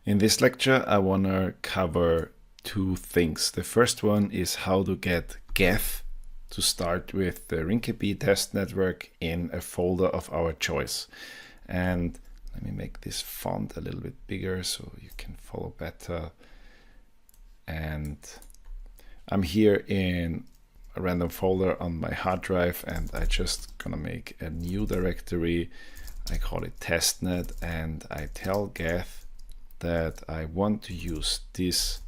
In this lecture, I want to cover two things. The first one is how to get Geth to start with the Rinkeby test network in a folder of our choice. And let me make this font a little bit bigger so you can follow better. And I'm here in a random folder on my hard drive, and I just gonna make a new directory. I call it testnet, and I tell Geth that I want to use this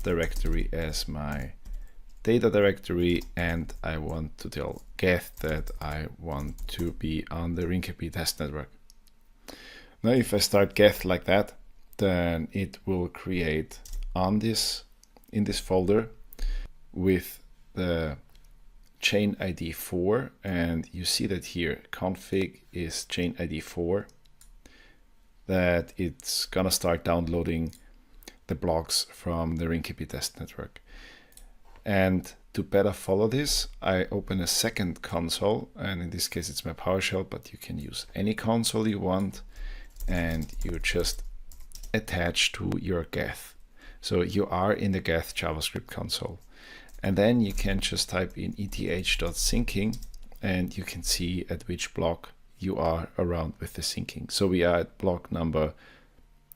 directory as my data directory, and I want to tell Geth that I want to be on the Rinkeby test network. Now if I start Geth like that, then it will create in this folder with the chain ID 4, and you see that here config is chain ID 4, that it's gonna start downloading the blocks from the Rinkeby test network. And to better follow this, I open a second console, and in this case it's my PowerShell, but you can use any console you want, and you just attach to your Geth. So you are in the Geth JavaScript console. And then you can just type in eth.syncing, and you can see at which block you are around with the syncing. So we are at block number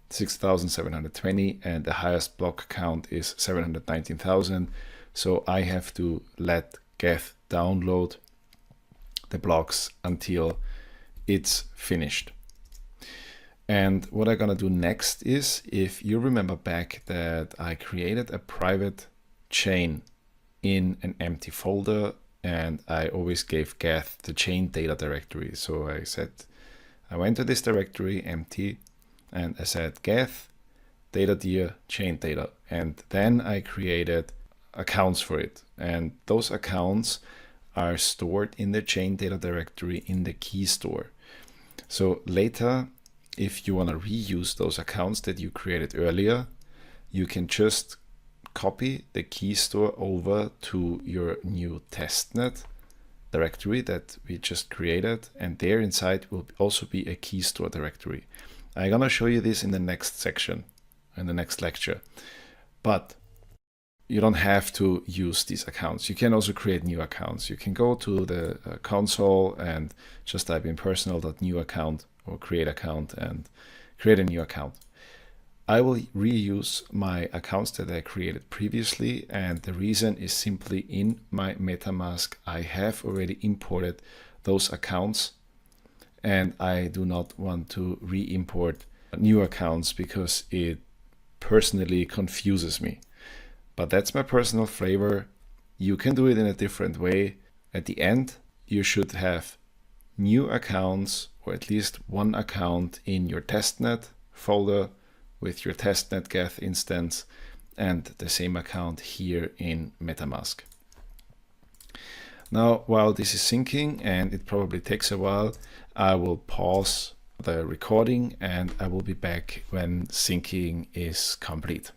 6720, and the highest block count is 719,000. So I have to let Geth download the blocks until it's finished. And what I'm gonna do next is, if you remember back that I created a private chain in an empty folder, and I always gave Geth the chain data directory. So I said, I went to this directory empty, and I said Geth data dir chain data, and then I created accounts for it, and those accounts are stored in the chain data directory in the key store. So later, if you want to reuse those accounts that you created earlier, you can just copy the key store over to your new testnet directory that we just created, and there inside will also be a key store directory. I'm gonna show you this in the next section, in the next lecture. But you don't have to use these accounts. You can also create new accounts. You can go to the console and just type in personal.new account or create account and create a new account. I will reuse my accounts that I created previously, and the reason is simply in my MetaMask I have already imported those accounts, and I do not want to re-import new accounts because it personally confuses me. But that's my personal flavor. You can do it in a different way. At the end, you should have new accounts, or at least one account in your testnet folder with your testnet Geth instance, and the same account here in MetaMask. Now, while this is syncing, and it probably takes a while, I will pause the recording, and I will be back when syncing is complete.